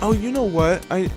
Oh, you know what? I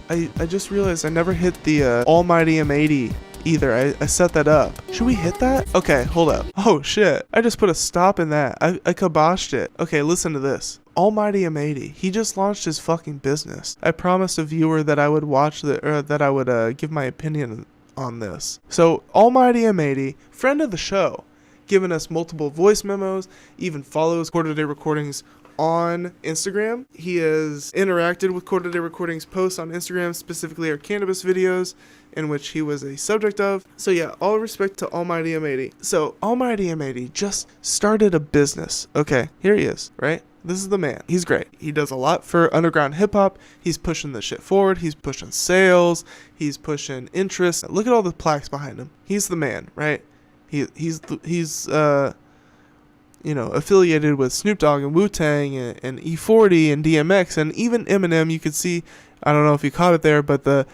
just realized I never hit the Almighty M80 either. I set that up. Should we hit that? Okay, hold up. Oh shit. I just put a stop in that. I kiboshed it. Okay, listen to this. Almighty M80. He just launched his fucking business. I promised a viewer that I would watch that I would give my opinion on this. So Almighty M80, friend of the show, giving us multiple voice memos, even follows Quarter Day Recordings on Instagram. He has interacted with Quarter Day Recordings posts on Instagram, specifically our cannabis videos, in which he was a subject of. So yeah, all respect to Almighty M80. So Almighty M80 just started a business. Okay, here he is, right? This is the man. He's great. He does a lot for underground hip hop. He's pushing the shit forward. He's pushing sales. He's pushing interest. Look at all the plaques behind him. He's the man, right? He's affiliated with Snoop Dogg and Wu-Tang and E40 and DMX and even Eminem. You could see, I don't know if you caught it there, but the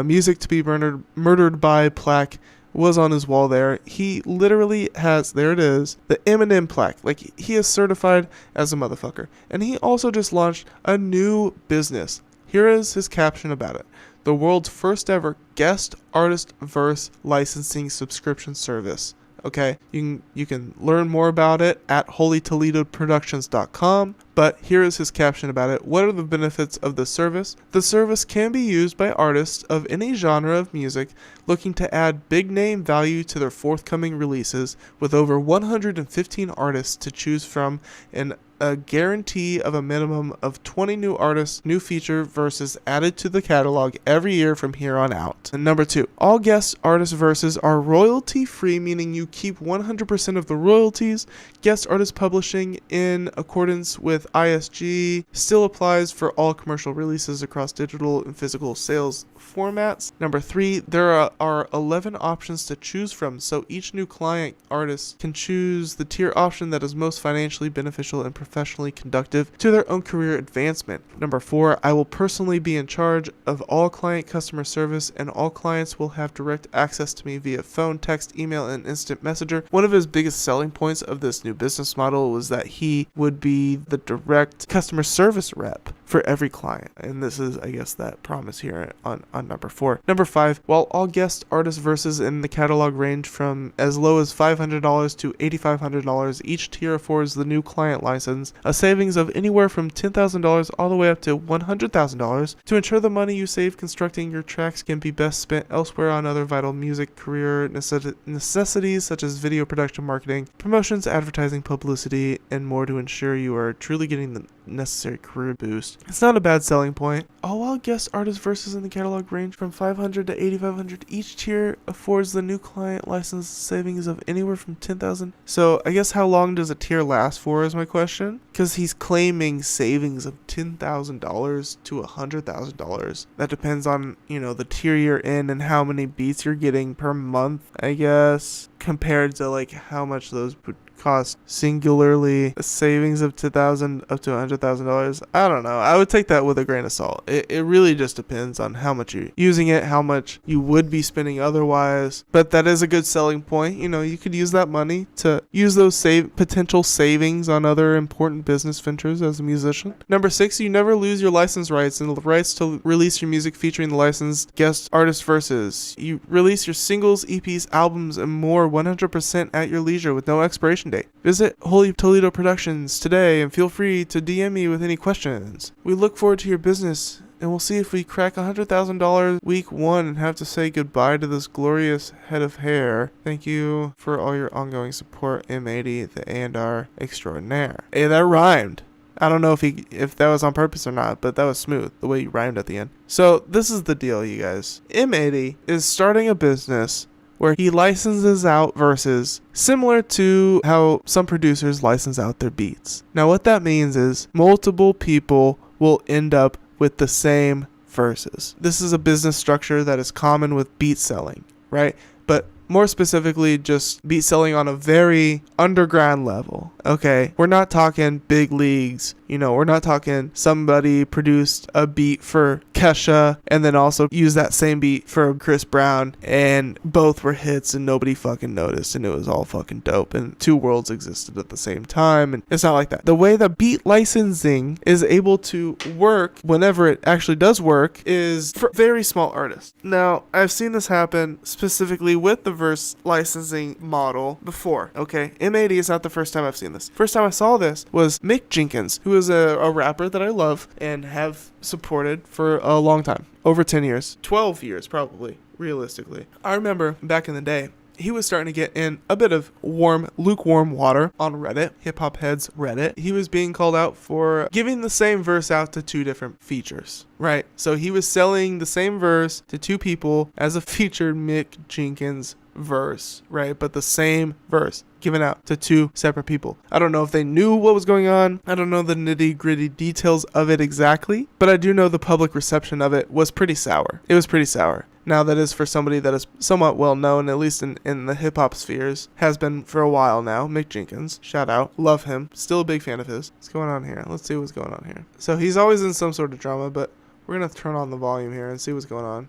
Music to be Murdered by plaque was on his wall there. He literally has, there it is, the Eminem plaque. Like, he is certified as a motherfucker. And he also just launched a new business. Here is his caption about it. The world's first ever guest artist verse licensing subscription service. Okay, you can learn more about it at holytoledoproductions.com, but here is his caption about it. What are the benefits of the service? The service can be used by artists of any genre of music looking to add big name value to their forthcoming releases, with over 115 artists to choose from and a guarantee of a minimum of 20 new artists, new feature verses added to the catalog every year from here on out. And number 2, all guest artist verses are royalty free, meaning you keep 100% of the royalties. Guest artist publishing in accordance with ISG still applies for all commercial releases across digital and physical sales formats. Number 3, there are 11 options to choose from, so each new client artist can choose the tier option that is most financially beneficial and professionally conducive to their own career advancement. Number 4, I will personally be in charge of all client customer service, and all clients will have direct access to me via phone, text, email, and instant messenger. One of his biggest selling points of this new business model was that he would be the direct customer service rep for every client, and this is, I guess, that promise here on number 4. Number 5, while all guest artist verses in the catalog range from as low as $500 to $8,500, each tier affords the new client license a savings of anywhere from $10,000 all the way up to $100,000 to ensure the money you save constructing your tracks can be best spent elsewhere on other vital music career necessities such as video production, marketing, promotions, advertising, publicity, and more to ensure you are truly getting the necessary career boost. It's not a bad selling point. All guest artist verses in the catalog range from $500 to $8,500. Each tier affords the new client license savings of anywhere from $10,000. So I guess how long does a tier last for is my question? Because he's claiming savings of $10,000 to $100,000. That depends on, the tier you're in and how many beats you're getting per month, I guess, compared to like how much those would cost singularly. A savings of $10,000 up to $100,000. I don't know. I would take that with a grain of salt. It really just depends on how much you're using it, how much you would be spending otherwise. But that is a good selling point. You could use that money to use those potential savings on other important business ventures as a musician. Number 6, you never lose your license rights and the rights to release your music featuring the licensed guest artist verses. You release your singles, EPs, albums, and more 100% at your leisure with no expiration date. Visit Holy Toledo Productions today and feel free to DM me with any questions. We look forward to your business, and we'll see if we crack $100,000 week 1 and have to say goodbye to this glorious head of hair. Thank you for all your ongoing support, M80, the A&R extraordinaire. Hey, that rhymed. I don't know if that was on purpose or not, but that was smooth, the way you rhymed at the end. So this is the deal, you guys. M80 is starting a business where he licenses out verses similar to how some producers license out their beats. Now what that means is multiple people will end up with the same verses. This is a business structure that is common with beat selling, right? But more specifically just beat selling on a very underground level. Okay, we're not talking big leagues. We're not talking somebody produced a beat for Kesha and then also used that same beat for Chris Brown, and both were hits and nobody fucking noticed, and it was all fucking dope, and two worlds existed at the same time. And it's not like that. The way that beat licensing is able to work, whenever it actually does work, is for very small artists. Now, I've seen this happen specifically with the verse licensing model before. Okay, M80 is not the first time I've seen this. First time I saw this was Mick Jenkins, who is a rapper that I love and have supported for a long time. Over 10 years. 12 years, probably, realistically. I remember back in the day, he was starting to get in a bit of lukewarm water on Reddit, Hip Hop Heads Reddit. He was being called out for giving the same verse out to two different features, right? So he was selling the same verse to two people as a featured Mick Jenkins verse, right? But the same verse given out to two separate people. I don't know if they knew what was going on. I don't know the nitty-gritty details of it exactly, but I do know the public reception of it was pretty sour. It was pretty sour. Now, that is for somebody that is somewhat well known, at least in the hip-hop spheres, has been for a while now. Mick Jenkins, shout out, love him, still a big fan of his. What's going on here? Let's see what's going on here. So he's always in some sort of drama, but we're going to turn on the volume here and see what's going on.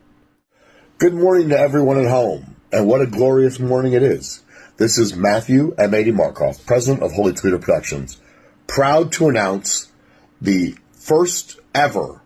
Good morning to everyone at home, and what a glorious morning it is. This is Matthew M80 Markoff, president of Holy Toledo Productions, proud to announce the first ever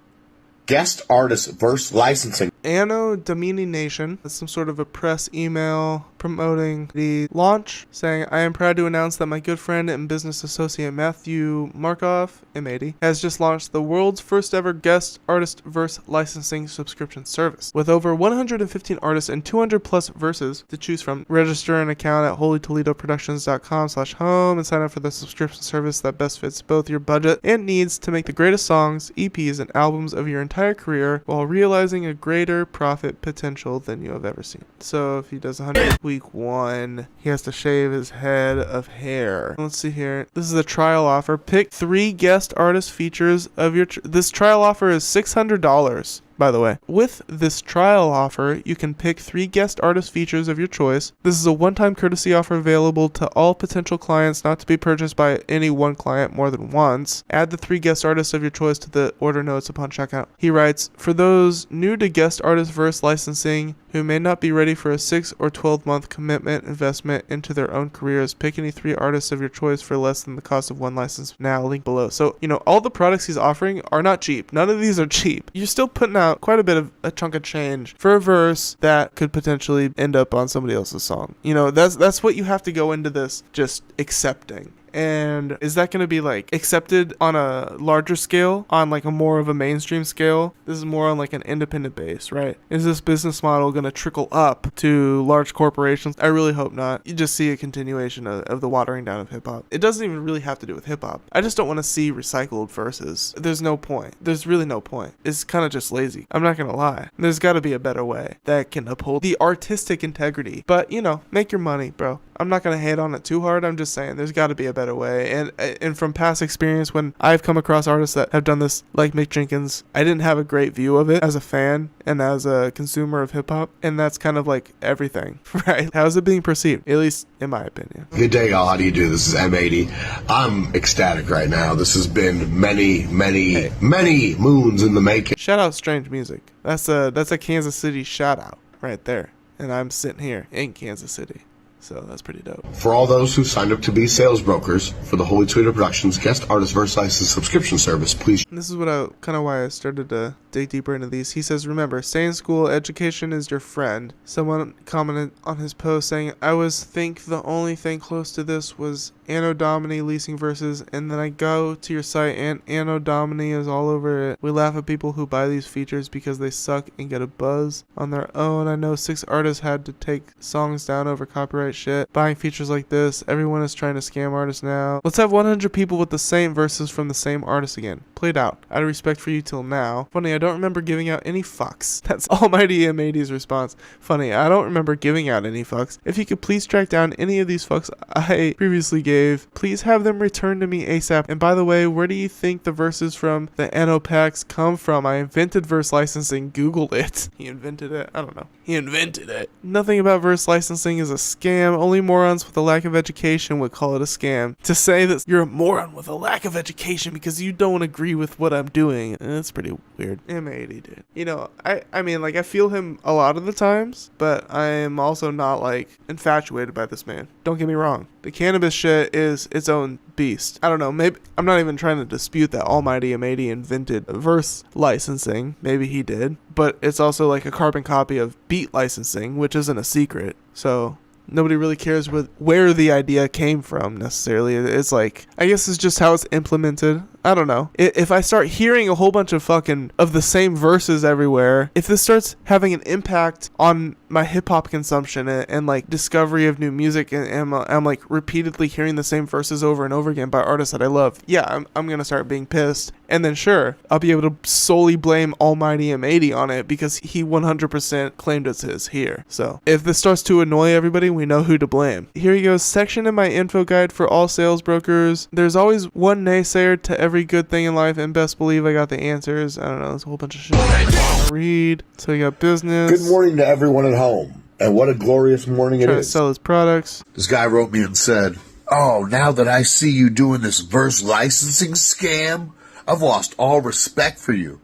guest artist verse licensing. Anno Domini Nation, that's some sort of a press email promoting the launch, saying, I am proud to announce that my good friend and business associate Matthew Markoff, M80, has just launched the world's first ever guest artist verse licensing subscription service. With over 115 artists and 200 plus verses to choose from, register an account at holytoledoproductions.com/home and sign up for the subscription service that best fits both your budget and needs to make the greatest songs, EPs, and albums of your entire career while realizing a greater profit potential than you have ever seen. So if he does 100 week 1, he has to shave his head of hair. Let's see here. This is a trial offer. Pick 3 guest artist features of your this trial offer is $600. By the way, with this trial offer, you can pick 3 guest artist features of your choice. This is a one-time courtesy offer available to all potential clients, not to be purchased by any one client more than once. Add the 3 guest artists of your choice to the order notes upon checkout. He writes, for those new to guest artist verse licensing who may not be ready for a 6 or 12-month commitment investment into their own careers, pick any 3 artists of your choice for less than the cost of one license now, link below. So, all the products he's offering are not cheap. None of these are cheap. You're still putting out quite a bit of a chunk of change for a verse that could potentially end up on somebody else's song. That's what you have to go into this just accepting. And is that going to be accepted on a larger scale, on a more of a mainstream scale? This is more on an independent base, right? Is this business model going to trickle up to large corporations? I really hope not. You just see a continuation of the watering down of hip hop. It doesn't even really have to do with hip hop. I just don't want to see recycled verses. There's no point. There's really no point. It's kind of just lazy. I'm not going to lie. There's got to be a better way that can uphold the artistic integrity. But, make your money, bro. I'm not going to hate on it too hard. I'm just saying there's got to be a better way. And from past experience, when I've come across artists that have done this, like Mick Jenkins, I didn't have a great view of it as a fan and as a consumer of hip hop. And that's kind of everything, right? How is it being perceived? At least in my opinion. Good day, y'all. How do you do? This is M80. I'm ecstatic right now. This has been many moons in the making. Shout out Strange Music. That's a Kansas City shout out right there. And I'm sitting here in Kansas City. So that's pretty dope. For all those who signed up to be sales brokers for the Holy Toledo Productions guest artist verse license subscription service, please. This is why I started to dig deeper into these. He says, remember, stay in school, education is your friend. Someone commented on his post saying, I think the only thing close to this was Anno Domini leasing verses, and then I go to your site and Anno Domini is all over it. We laugh at people who buy these features because they suck and get a buzz on their own. I know 6 artists had to take songs down over copyright shit. Buying features like this, everyone is trying to scam artists now. Let's have 100 people with the same verses from the same artist again. Played out. Out of respect for you till now. Funny, I don't remember giving out any fucks. That's Almighty M80's response. Funny, I don't remember giving out any fucks. If you could please track down any of these fucks I previously gave, please have them returned to me ASAP. And by the way, where do you think the verses from the Anno packs come from? I invented verse licensing. Google it. He invented it? I don't know. He invented it. Nothing about verse licensing is a scam. Only morons with a lack of education would call it a scam. To say that you're a moron with a lack of education because you don't agree with what I'm doing, that's pretty weird. M80, dude. You know, I mean, like, I feel him a lot of the times, but I am also not, like, infatuated by this man. Don't get me wrong. The cannabis shit is its own beast. I don't know, maybe I'm not even trying to dispute that Almighty M80 invented verse licensing. Maybe he did, but it's also like a carbon copy of beat licensing, which isn't a secret. So nobody really cares where the idea came from necessarily. It's like, I guess it's just how it's implemented. I don't know. If I start hearing a whole bunch of the same verses everywhere, if this starts having an impact on my hip hop consumption and like discovery of new music, and I'm like repeatedly hearing the same verses over and over again by artists that I love, yeah, I'm gonna start being pissed. And then sure, I'll be able to solely blame Almighty M80 on it because he 100% claimed it's his here. So if this starts to annoy everybody, we know who to blame. Here he goes. Section in my info guide for all sales brokers. There's always one naysayer to every good thing in life, and best believe I got the answers. I don't know, there's a whole bunch of shit I read. So you got business. Good morning to everyone at home, and what a glorious morning it Trying is. to sell his products. This guy wrote me and said, "Oh, now that I see you doing this verse licensing scam, I've lost all respect for you.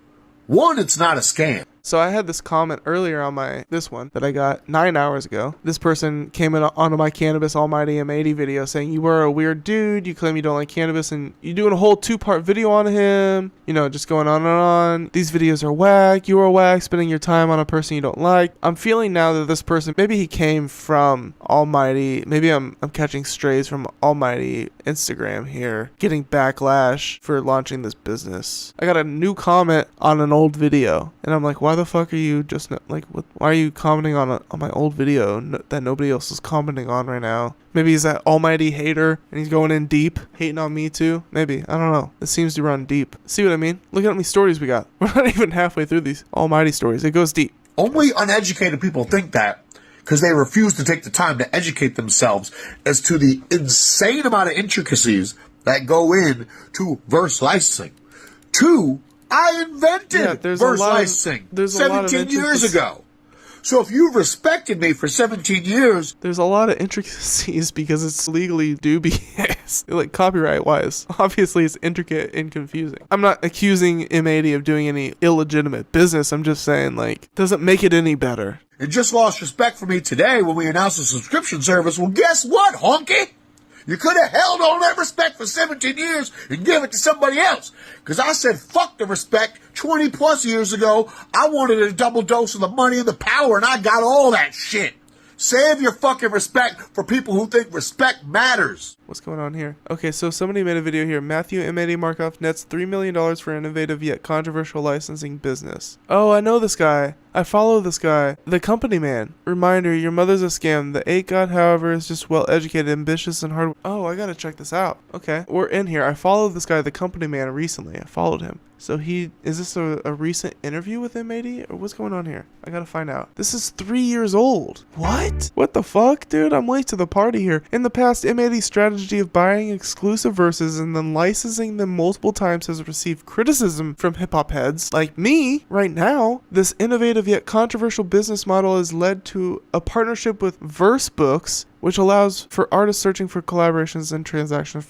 One, it's not a scam. So I had this comment earlier on this one that I got 9 hours ago. This person came in onto my Cannabis Almighty M80 video saying, you are a weird dude, you claim you don't like cannabis, and you're doing a whole 2-part video on him, you know, just going on and on. These videos are whack, you are whack, spending your time on a person you don't like. I'm feeling now that this person, maybe he came from Almighty, maybe I'm catching strays from Almighty Instagram here, getting backlash for launching this business. I got a new comment on an old video, and I'm like, why the fuck are you just like, why are you commenting on my old video that nobody else is commenting on right now? Maybe he's that almighty hater and he's going in deep, hating on me too. Maybe, I don't know. It seems to run deep. See what I mean? Look at how many stories we got. We're not even halfway through these almighty stories. It goes deep. Only uneducated people think that because they refuse to take the time to educate themselves as to the insane amount of intricacies that go in to verse licensing. Two, I invented verse licensing 17 years ago. So if you've respected me for 17 years... There's a lot of intricacies because it's legally dubious. Like, copyright-wise. Obviously, it's intricate and confusing. I'm not accusing M80 of doing any illegitimate business. I'm just saying, like, doesn't make it any better. It just lost respect for me today when we announced a subscription service. Well, guess what, honky? You could have held all that respect for 17 years and give it to somebody else. Because I said, fuck the respect 20 plus years ago. I wanted a double dose of the money and the power, and I got all that shit. Save your fucking respect for people who think respect matters. What's going on here? Okay, so somebody made a video here. Matthew M80 Markov nets $3 million for innovative yet controversial licensing business. Oh, I know this guy. I follow this guy. The Company Man. Reminder, your mother's a scam. The 8 God, however, is just well-educated, ambitious, and hard... Oh, I gotta check this out. Okay, we're in here. I followed this guy, The Company Man, recently. I followed him. So is this a recent interview with M80? Or what's going on here? I gotta find out. This is 3 years old. What? What the fuck, dude? I'm late to the party here. In the past, M80's strategy of buying exclusive verses and then licensing them multiple times has received criticism from hip-hop heads like me. Right now, this innovative yet controversial business model has led to a partnership with Verse Books, which allows for artists searching for collaborations and transactions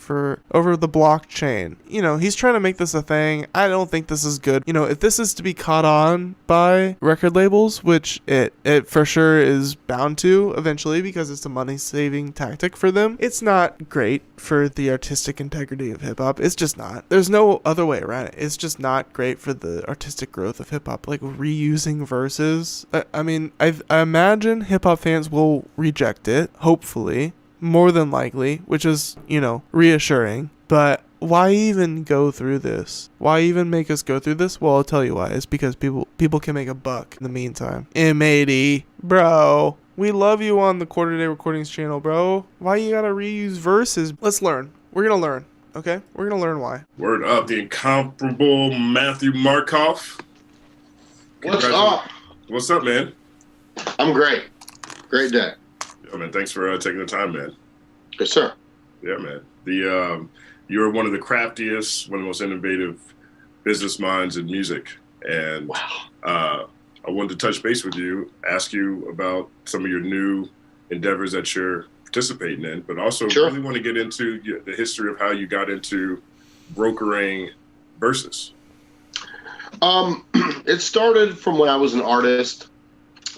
over the blockchain. You know, he's trying to make this a thing. I don't think this is good. You know, if this is to be caught on by record labels, which it for sure is bound to eventually because it's a money-saving tactic for them, it's not great for the artistic integrity of hip-hop. It's just not. There's no other way around it. It's just not great for the artistic growth of hip-hop. Like, reusing verses. I mean, I imagine hip-hop fans will reject it, hopefully, more than likely, which is, you know, reassuring. But why even go through this? Why even make us go through this? Well, I'll tell you why. It's because people can make a buck in the meantime. M80, bro, we love you on the Quarter Day Recordings channel, bro. Why you gotta reuse verses? Let's learn. We're gonna learn, okay? We're gonna learn why. Word up, the incomparable Matthew Markov. What's up? What's up, man? I'm great. Great day. Yeah, man. Thanks for taking the time, man. Yes, sir. Yeah, man. You're one of the craftiest, one of the most innovative business minds in music, and Wow. I wanted to touch base with you, ask you about some of your new endeavors that you're participating in, but also really want to get into the history of how you got into brokering verses. It started from when I was an artist.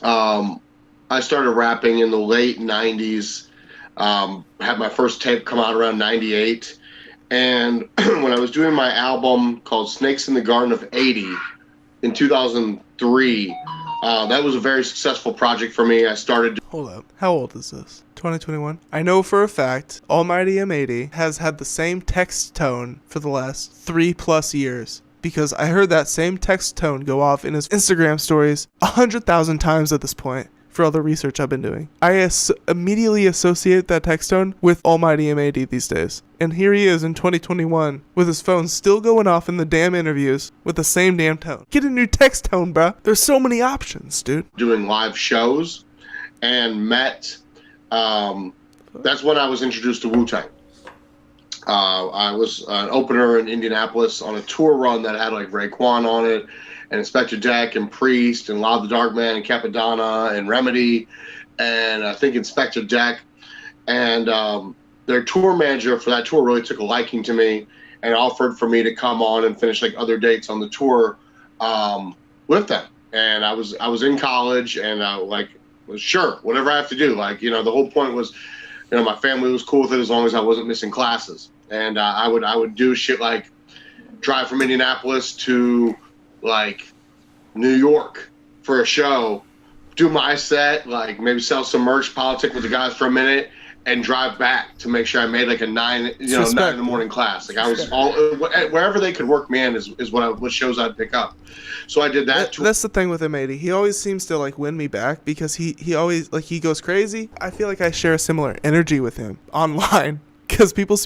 I started rapping in the late 90s. Had my first tape come out around 98. And when I was doing my album called Snakes in the Garden of 80 in 2003, that was a very successful project for me. I started... Hold up. How old is this? 2021? I know for a fact Almighty M80 has had the same text tone for the last 3+ years. Because I heard that same text tone go off in his Instagram stories 100,000 times at this point for all the research I've been doing. I immediately associate that text tone with Almighty M80 these days. And here he is in 2021 with his phone still going off in the damn interviews with the same damn tone. Get a new text tone, bruh. There's so many options, dude. Doing live shows and met... that's when I was introduced to Wu-Tang. I was an opener in Indianapolis on a tour run that had like Raekwon on it, and Inspector Deck, and Priest, and Law of the Dark Man, and Capadonna, and Remedy, and I think Inspector Deck. And their tour manager for that tour really took a liking to me and offered for me to come on and finish like other dates on the tour with them. And I was in college, and I was sure, whatever I have to do. Like, the whole point was, my family was cool with it as long as I wasn't missing classes. And I would do shit like drive from Indianapolis to like New York for a show, do my set, like maybe sell some merch, politic with the guys for a minute, and drive back to make sure I made like a 9 in the morning class. Like I was all wherever they could work me in is what shows I'd pick up. So I did that. That's the thing with M80. He always seems to like win me back because he always like he goes crazy. I feel like I share a similar energy with him online because people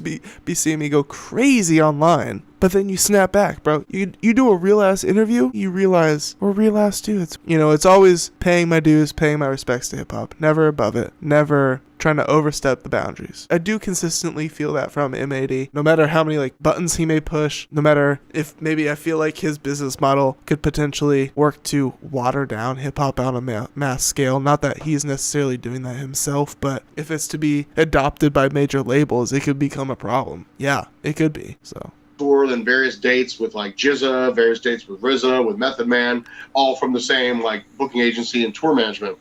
be seeing me go crazy online. But then you snap back, bro. You do a real ass interview, you realize we're real ass dudes. It's always paying my dues, paying my respects to hip hop. Never above it. Never trying to overstep the boundaries. I do consistently feel that from M80. No matter how many like buttons he may push, no matter if maybe I feel like his business model could potentially work to water down hip hop on a mass scale. Not that he's necessarily doing that himself, but if it's to be adopted by major labels, it could become a problem. Yeah, it could be. So. Tour, then various dates with like Jizza, various dates with RZA, with Method Man, all from the same like booking agency and tour management.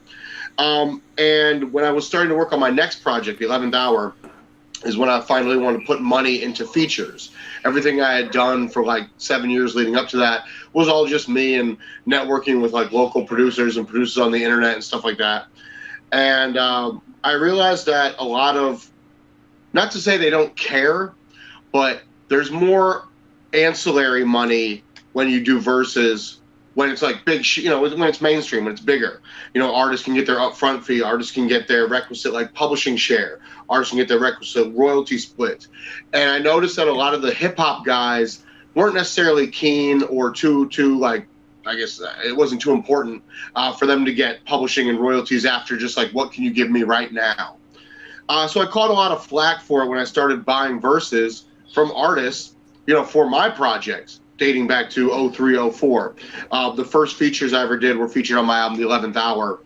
And when I was starting to work on my next project, The 11th Hour, is when I finally wanted to put money into features. Everything I had done for like 7 years leading up to that was all just me and networking with like local producers and producers on the internet and stuff like that. And I realized that a lot of, not to say they don't care, but there's more ancillary money when you do verses, when it's like big, when it's mainstream, when it's bigger. Artists can get their upfront fee, artists can get their requisite like publishing share, artists can get their requisite royalty split. And I noticed that a lot of the hip hop guys weren't necessarily keen or too like, I guess it wasn't too important for them to get publishing and royalties after just like, what can you give me right now? So I caught a lot of flack for it when I started buying verses from artists, for my projects dating back to 03, 04. The first features I ever did were featured on my album, The 11th Hour,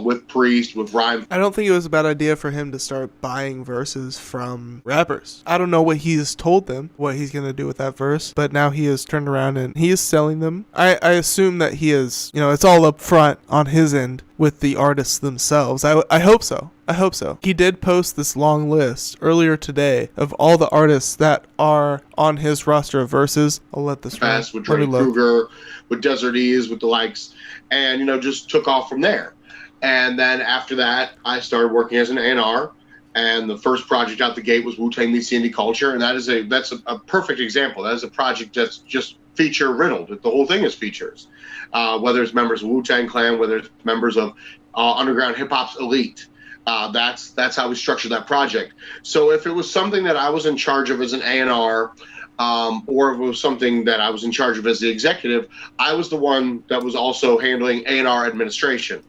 with Priest, with Rhyme. I don't think it was a bad idea for him to start buying verses from rappers. I don't know what he's told them, what he's going to do with that verse, but now he has turned around and he is selling them. I assume that he is, it's all up front on his end with the artists themselves. I hope so. I hope so. He did post this long list earlier today of all the artists that are on his roster of verses. I'll let this run. With Dre Kruger, with Desert Ease, with the likes, and just took off from there. And then after that, I started working as an A&R, and the first project out the gate was Wu-Tang Meets Indie Culture, and that's a perfect example. That is a project that's just feature riddled. The whole thing is features, whether it's members of Wu-Tang Clan, whether it's members of underground hip hop's elite. That's how we structured that project. So if it was something that I was in charge of as an A&R, or if it was something that I was in charge of as the executive, I was the one that was also handling A&R administration,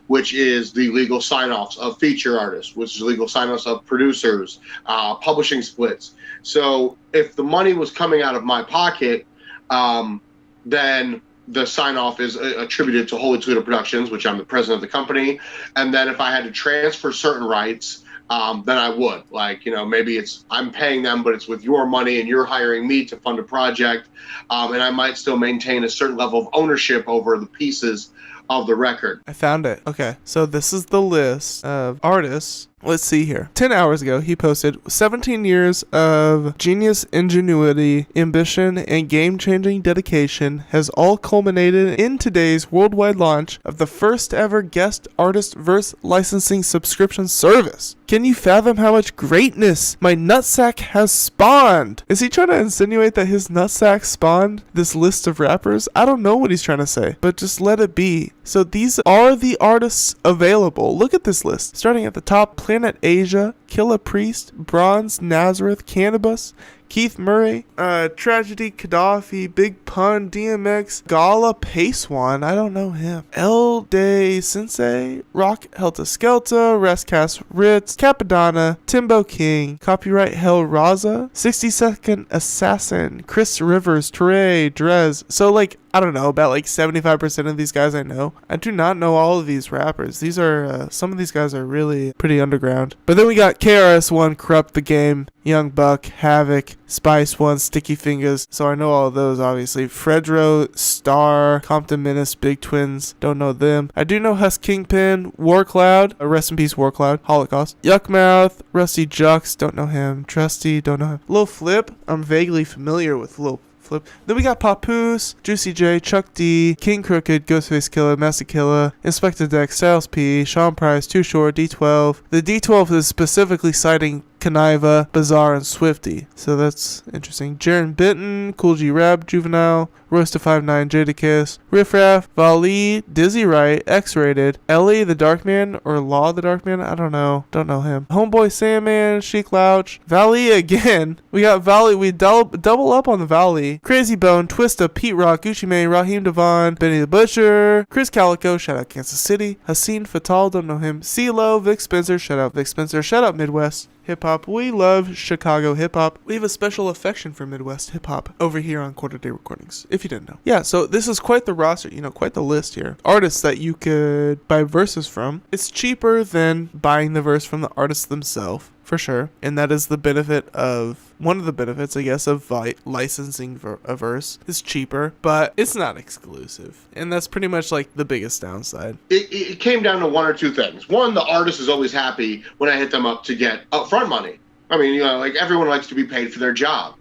which is the legal sign-offs of feature artists, which is legal sign-offs of producers, publishing splits. So if the money was coming out of my pocket, then the sign-off is attributed to Holy Toledo Productions, which I'm the president of the company. And then if I had to transfer certain rights, then I would. Like, maybe I'm paying them, but it's with your money and you're hiring me to fund a project. And I might still maintain a certain level of ownership over the pieces of the record. I found it. Okay. So this is the list of artists. Let's see here. 10 hours ago, he posted 17 years of genius, ingenuity, ambition, and game-changing dedication has all culminated in today's worldwide launch of the first ever guest artist verse licensing subscription service. Can you fathom how much greatness my nutsack has spawned? Is he trying to insinuate that his nutsack spawned this list of rappers? I don't know what he's trying to say, but just let it be. So these are the artists available. Look at this list. Starting at the top, Planet Asia, Killa Priest, Bronze, Nazareth, Cannabis, Keith Murray, Tragedy, Gaddafi, Big Pun, DMX, Gala, Pacewan, I don't know him, El Day Sensei, Rock Helta Skelta, Rescast Ritz, Capadonna, Timbo King, Copyright Hell Raza, 60-Second Assassin, Chris Rivers, Teray, Drez. So I don't know, about 75% of these guys I know. I do not know all of these rappers. These are, some of these guys are really pretty underground. But then we got KRS-One, Corrupt the Game, Young Buck, Havoc, Spice One, Sticky Fingers. So I know all of those, obviously. Fredro, Star, Compton Menace, Big Twins. Don't know them. I do know Husk Kingpin, Warcloud. Rest in peace, Warcloud. Holocaust. Yuckmouth, Rusty Jux. Don't know him. Trusty. Don't know him. Lil Flip. I'm vaguely familiar with Lil Flip. Then we got Papoose, Juicy J, Chuck D, King Crooked, Ghostface Killer, Master Killer, Inspector Dex, Styles P, Sean Price, Too Short, D12. The D12 is specifically citing Kaniva, Bizarre, and Swifty. So that's interesting. Jaren Benton, Cool G Rap, Juvenile, Roaster 59, Jadakiss, Riff Raff, Vali, Dizzy Wright, X-Rated, Ellie the Darkman, or Law the Darkman, I don't know. Don't know him. Homeboy Sandman, Chic Louch, Valley again. We got Valley. We double up on the Valley. Crazy Bone, Twista, Pete Rock, Gucci Mane, Raheem Devon, Benny the Butcher, Chris Calico, shout out Kansas City, Hassan Fatal, don't know him. CeeLo, Vic Spencer, shout out Vic Spencer, shout out Midwest hip-hop. We love Chicago hip-hop. We have a special affection for Midwest hip-hop over here on Quarter Day Recordings, if you didn't know. Yeah, so this is quite the roster, quite the list here. Artists that you could buy verses from. It's cheaper than buying the verse from the artists themselves, for sure. And that is the benefit of, one of the benefits, I guess, of licensing a verse. It's cheaper, but it's not exclusive. And that's pretty much the biggest downside. It came down to one or two things. One, the artist is always happy when I hit them up to get upfront money. I mean, everyone likes to be paid for their job.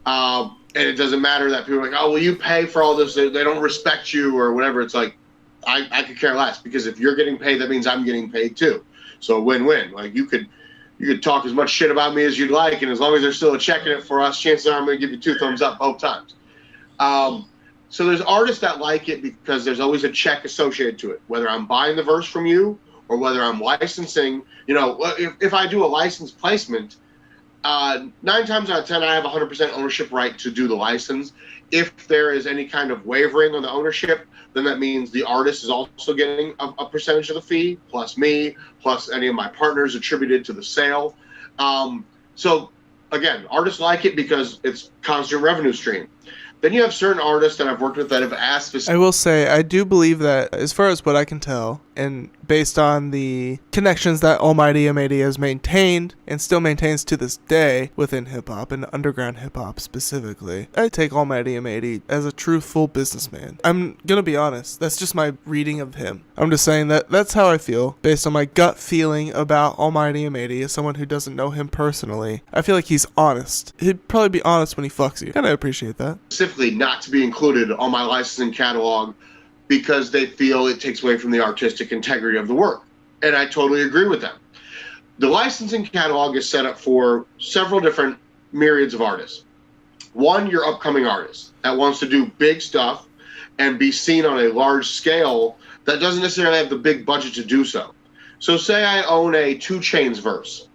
And it doesn't matter that people are like, oh, well, you pay for all this. They don't respect you or whatever. It's like, I could care less, because if you're getting paid, that means I'm getting paid too. So win-win. You could talk as much shit about me as you'd like, and as long as they're still checking it for us, chances are I'm going to give you 2 thumbs up both times. So there's artists that like it because there's always a check associated to it, whether I'm buying the verse from you or whether I'm licensing. If I do a license placement, 9 times out of 10, I have 100% ownership right to do the license. If there is any kind of wavering on the ownership, then that means the artist is also getting a percentage of the fee, plus me, plus any of my partners attributed to the sale. So again, artists like it because it's constant revenue stream. Then you have certain artists that I've worked with that have asked. I will say, I do believe that, as far as what I can tell, and based on the connections that Almighty M80 has maintained and still maintains to this day within hip-hop and underground hip-hop specifically, I take Almighty M80 as a truthful businessman. I'm gonna be honest, that's just my reading of him. I'm just saying that that's how I feel based on my gut feeling about Almighty M80 as someone who doesn't know him personally. I feel like he's honest. He'd probably be honest when he fucks you. Kinda appreciate that. Specifically not to be included on my licensing catalog because they feel it takes away from the artistic integrity of the work. And I totally agree with them. The licensing catalog is set up for several different myriads of artists. One, your upcoming artist that wants to do big stuff and be seen on a large scale that doesn't necessarily have the big budget to do so. So say I own a 2 Chainz verse,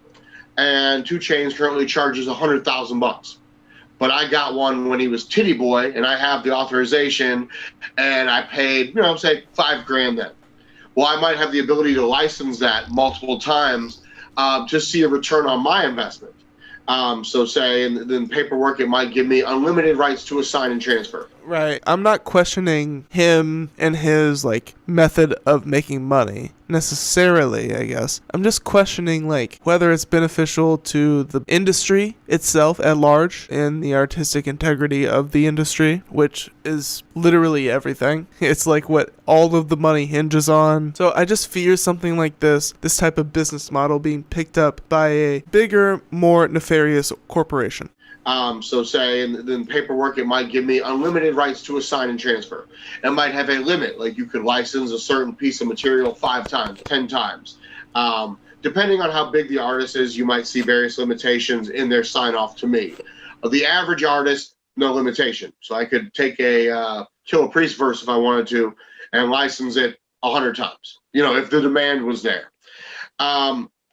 and 2 Chainz currently charges $100,000. but I got one when he was Titty Boy, and I have the authorization, and I paid, say $5,000 then. Well, I might have the ability to license that multiple times to see a return on my investment. So say in paperwork, it might give me unlimited rights to assign and transfer. Right. I'm not questioning him and his method of making money necessarily, I guess. I'm just questioning whether it's beneficial to the industry itself at large and the artistic integrity of the industry, which is literally everything. It's what all of the money hinges on. So I just fear something like this type of business model being picked up by a bigger, more nefarious corporation. So say in paperwork, it might give me unlimited rights to assign and transfer. It might have a limit, you could license a certain piece of material 5 times, 10 times. Depending on how big the artist is, you might see various limitations in their sign off to me. The average artist, no limitation. So I could take a Kill a Priest verse if I wanted to and license it 100 times, if the demand was there.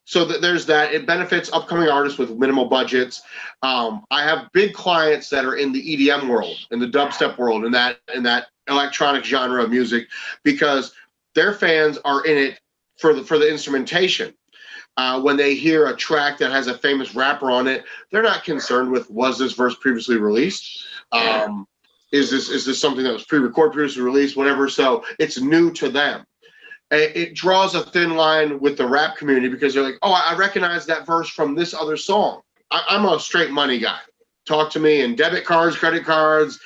So there's that. It benefits upcoming artists with minimal budgets. I have big clients that are in the EDM world, in the dubstep world, in that electronic genre of music, because their fans are in it for the instrumentation. When they hear a track that has a famous rapper on it, they're not concerned with, was this verse previously released? Is this something that was pre-recorded, previously released, whatever? So it's new to them. It draws a thin line with the rap community because they're like, oh, I recognize that verse from this other song. I'm a straight money guy. Talk to me in debit cards, credit cards,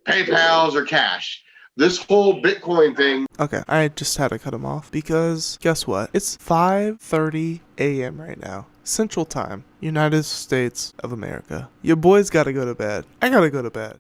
PayPals, or cash. This whole Bitcoin thing. Okay, I just had to cut him off because guess what? It's 5:30 a.m. right now. Central Time, United States of America. Your boy's gotta go to bed. I gotta go to bed.